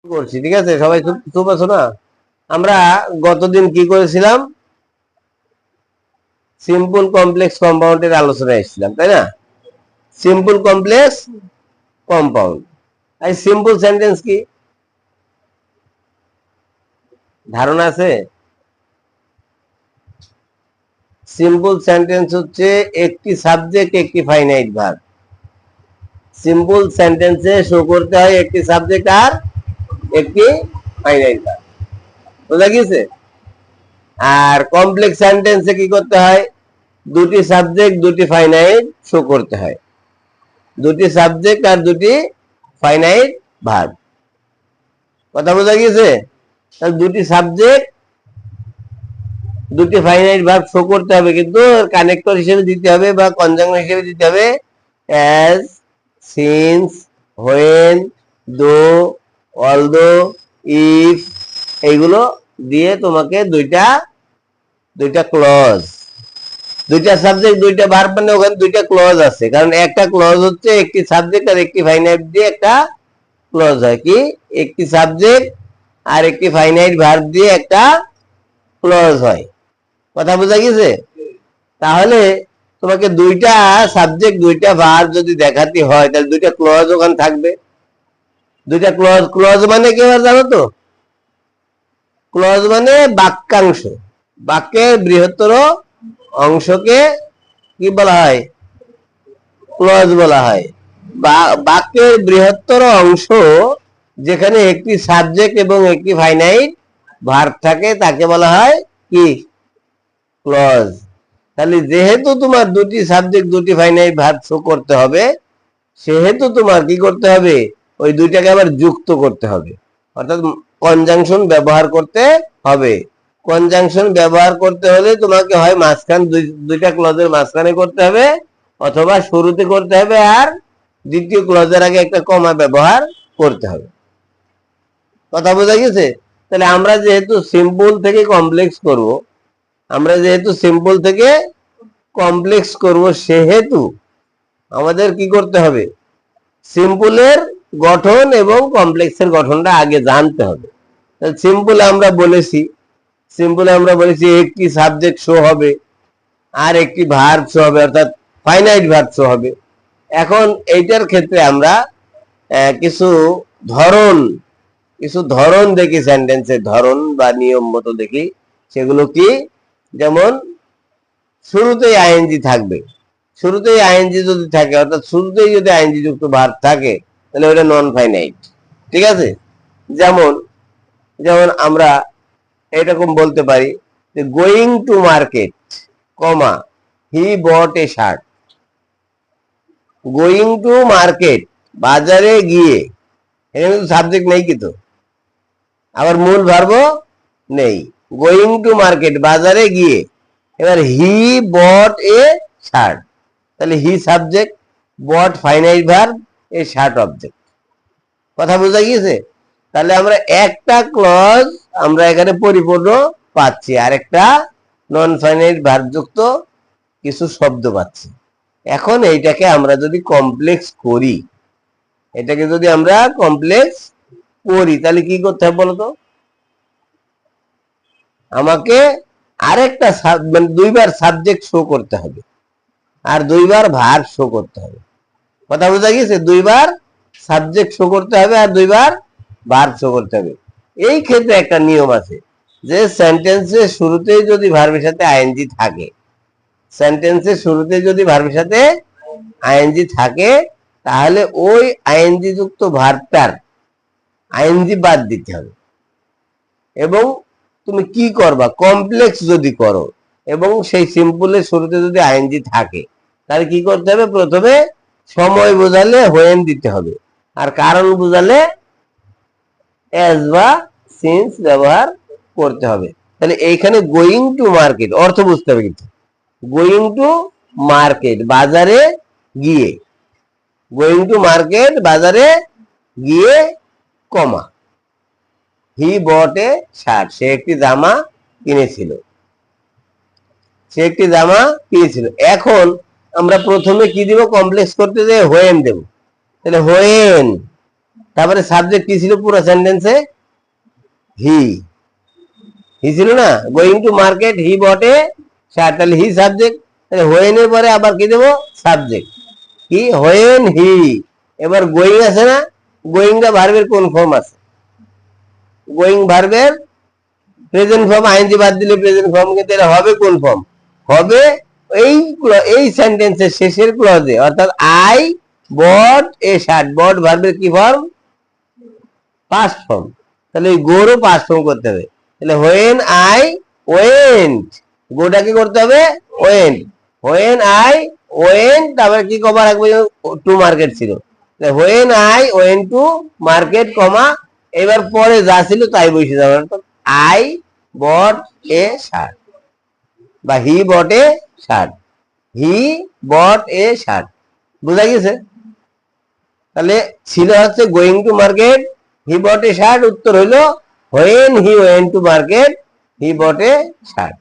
করছি, ঠিক আছে? সবাই চুপ চুপ আছো না? আমরা গতদিন কি করেছিলাম? সিম্পল কমপ্লেক্স কম্পাউন্ডের আলোচনায় এসেছিলাম, তাই না? Simple complex compound. এই সিম্পল সেন্টেন্স কি ধারণা আছে? সিম্পল সেন্টেন্স হচ্ছে একটি সাবজেক্ট একটি ফাইনাইট ভার্ব। সিম্পল সেন্টেন্সে শো করতে হয় একটি সাবজেক্ট আর একটি ফাইনাইট ভার্ব। বোঝা গেছে? আর কমপ্লেক্স সেন্টেন্সে কি করতে হয়? দুটি সাবজেক্ট দুটি ফাইনাইট শো করতে হয়, দুটি সাবজেক্ট আর দুটি ফাইনাইট ভার্ব। কথা বোঝা গেছে? তাহলে দুটি সাবজেক্ট দুটি ফাইনাইট ভার্ব শো করতে হবে, কিন্তু কানেক্টর হিসেবে দিতে হবে বা কনজাংশন হিসেবে দিতে হবে অ্যাজ, সিন্স, হোয়েন, দো, অলদো, ইফ, এইগুলো দিয়ে তোমাকে দুইটা ক্লজ, দুইটা সাবজেক্ট দুইটা ভার্ব, মানে ওখানে দুইটা ক্লজ আছে। কারণ একটা ক্লজ হচ্ছে একটি সাবজেক্ট আর একটি ফাইনাইট দিয়ে একটা ক্লজ হয়। কি? একটি সাবজেক্ট আর একটি ফাইনাইট ভার্ব দিয়ে একটা ক্লজ হয়। কথা বোঝা গেছে? তাহলে তোমাকে দুইটা সাবজেক্ট দুইটা ভার্ব যদি দেখাতে হয়, তাহলে দুইটা ক্লজ ওখানে থাকবে। দুইটা ক্লজ, ক্লজ মানে কি জানো তো? ক্লজ মানে বাক্যাংশ। বাক্যের বৃহত্তর অংশকে কি বলা হয়? ক্লজ বলা হয়। বাক্যের বৃহত্তর অংশ যেখানে একটি সাবজেক্ট এবং একটি ফাইনাইট ভার্ব থাকে তাকে বলা হয় কি? ক্লজ। তাহলে যেহেতু তোমার দুটি সাবজেক্ট দুটি ফাইনাইট ভার্ব শো করতে হবে, সেহেতু তোমার কি করতে হবে? ওই দুইটাকে আবার যুক্ত করতে হবে, অর্থাৎ কনজাংশন ব্যবহার করতে হবে। কনজাংশন ব্যবহার করতে হলে তোমাকে হয় মাঝখান দুইটা ক্লজের মাঝখানে করতে হবে, অথবা শুরুতে করতে হবে, আর দ্বিতীয় ক্লজের আগে একটা কমা ব্যবহার করতে হবে। কথা বোঝা গেছে? তাহলে আমরা যেহেতু সিম্পল থেকে কমপ্লেক্স করব, সেহেতু আমাদের কি করতে হবে? সিম্পলের গঠন এবং কমপ্লেক্সের গঠনটা আগে জানতে হবে। সিম্পলে আমরা বলেছি একটি সাবজেক্ট শো হবে আর একটি ভার্ব শো হবে, অর্থাৎ ফাইনাইট ভার্ব শো হবে। এখন এইটার ক্ষেত্রে আমরা কিছু ধরন দেখি, সেন্টেন্সের ধরন বা নিয়ম মতো দেখি। সেগুলো কি? যেমন শুরুতেই আইএনজি থাকবে। শুরুতেই আইএনজি যদি থাকে, অর্থাৎ শুরুতেই যদি আইএনজি যুক্ত ভার্ব থাকে, তাহলে ওটা নন ফাইনাইট। ঠিক আছে? যেমন আমরা এরকম বলতে পারি যে going to market, comma, he bought a shirt. Going to market, বাজারে গিয়ে, এখানে তো সাবজেক্ট নেই, কিন্তু আবার মূল ভার্বও নেই। গোয়িং টু মার্কেট, বাজারে গিয়ে। এবার হি বট এ শার্ট, তাহলে he subject, bought finite verb, a shirt object. কথা বোঝা গিয়েছে? তাহলে আমরা একটা ক্লজ আমরা এখানে পরিপূর্ণ পাচ্ছি, আর একটা নন ফাইনাইট ভার্ব যুক্ত কিছু শব্দ পাচ্ছি। এখন এইটাকে আমরা যদি কমপ্লেক্স করি, তাহলে কি করতে হবে বলতো? আমাকে আরেকটা মানে দুইবার সাবজেক্ট শো করতে হবে আর দুইবার ভার্ব শো করতে হবে। কথা বোঝা গেছে? দুইবার সাবজেক্ট শো করতে হবে আর দুইবার ভার্ব শো করতে হবে। এই ক্ষেত্রে একটা নিয়ম আছে যে সেন্টেন্সের শুরুতেই যদি ভার্বের সাথে আইএনজি থাকে, তাহলে ওই আইএনজি যুক্ত ভার্বটার আইএনজি বাদ দিতে হবে। এবং তুমি কি করবা? কমপ্লেক্স যদি করো এবং সেই সিম্পলের শুরুতে যদি আইএনজি থাকে, তাহলে কি করতে হবে? প্রথমে সময় বোঝালে হোয়েন দিতে হবে, আর কারণ বোঝালে অ্যাজ বা সিন্স ব্যবহার করতে হবে। তাহলে এইখানে গোয়িং টু মার্কেট অর্থ বুঝতে হবে, কিন্তু গোয়িং টু মার্কেট, বাজারে গিয়ে। গোয়িং টু মার্কেট, বাজারে গিয়ে, কমা, হি বট এ শার্ট, সে একটি জামা কিনেছিল। এখন আমরা প্রথমে কি দিব? কমপ্লেক্স করতে যে হোয়েন দেব। তাহলে হোয়েন, তারপরে সাবজেক্ট কি ছিল পুরো সেন্টেন্সে? হি ছিল না, going to market he bought a shirt, তাহলে হি সাবজেক্ট, তাহলে হোয়েন এর পরে আবার কি দেবো? সাবজেক্ট। কি হোয়েন হি, এবার গোয়িং আছে না, গোয়িং দা ভার্বের কোন ফর্ম আছে? গোয়িং ভার্বের প্রেজেন্ট ফর্ম, আইএনজি বাদ দিলে প্রেজেন্ট ফর্ম, কিন্তু এটা হবে কোন ফর্ম? হবে এই সেন্টেন্সের শেষের ক্লজে, অর্থাৎ আই বট এ শার্ট, বট ভার্বের কি ফর্ম? Past form. তাহলে ওই গোরও পাস্ট ফর্ম করতে হবে। তাহলে হোয়েন আই ওয়েন্ট, গোটাকে করতে হবে ওয়েন্ট, হোয়েন আই ওয়েন্ট, তারপরে কি কমা রাখবো? টু মার্কেট ছিল, when I went to market comma, এবার পরে যা ছিল তাই বসে যাবে, আই বট এ শার্ট বা হি bought a shirt, he bought a shirt. বুঝা গেছে? তাহলে ছিল হচ্ছে going to market he bought a shirt, উত্তর হইলো when he went to market he bought a shirt.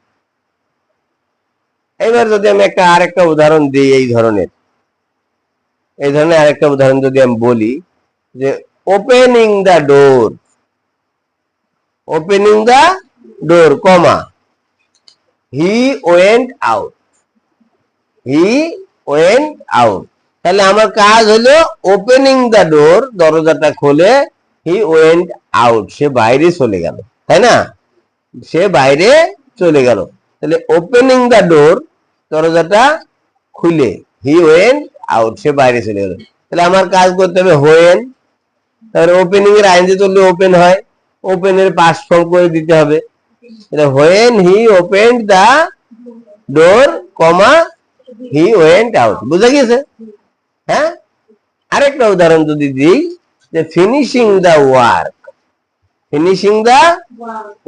এবার যদি আমি আরেকটা উদাহরণ দিই এই ধরনের আরেকটা উদাহরণ যদি আমি বলি যে opening the door, opening the door comma he went out, he went out. তাহলে আমার কাজ হলো ওপেনিং দ্য ডোর, দরজাটা খোলে, হি ওয়েন্ট আউট, সে বাইরে চলে গেল, তাই না? সে বাইরে চলে গেল। তাহলে ওপেনিং দ্য ডোর, দরজাটা খুলে, হি ওয়েন্ট আউট, সে বাইরে চলে গেল। তাহলে আমার কাজ করতে হবে হোয়েন, তাহলে ওপেনিং এর আইনজি চললে ওপেন হয়, ওপেন এর পাস্ট ফর্ম করে দিতে হবে। When he opened the door comma he went out. বুঝা গেছে? হ্যাঁ, আরেকটা উদাহরণ যদি দিই যে finishing the work, finishing the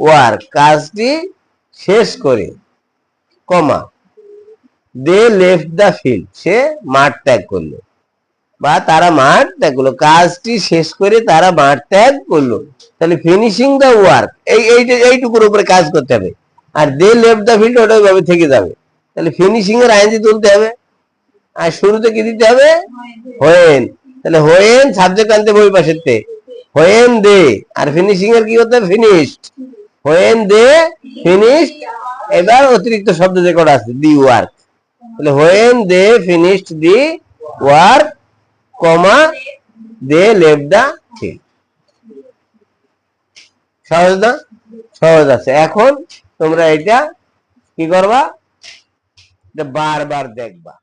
work, কাজটি শেষ করে কমা দে লেফট দ্য ফিল্ড, সে মাঠ ত্যাগ করলো বা তারা মাঠ ত্যাগ করলো, কাজটি শেষ করে তারা মাঠ ত্যাগ করলো। তাহলে ফিনিশিং দ্য ওয়ার্ক এইটুকুর উপরে কাজ করতে হবে, আর দে লেফট দ্য ফিল্ড ওটা ওইভাবে থেকে যাবে। তাহলে ফিনিশিং এর আইনজি তুলতে হবে, আর শুরুতে কি দিতে হবে? হোয়েন। তাহলে হোয়েন সাবজেক্ট আনতে বই পাশেতে, হোয়েন দে, আর ফিনিশিং এর কি হতে হবে? Finished, when they finished. এবার অতিরিক্ত শব্দ যে কটা আছে, দি ওয়ার্ক, তাহলে when they finished the work comma they left the field. সহজ না? সহজ আছে। এখন তোমরা এটা কি করবা? বারবার দেখবা।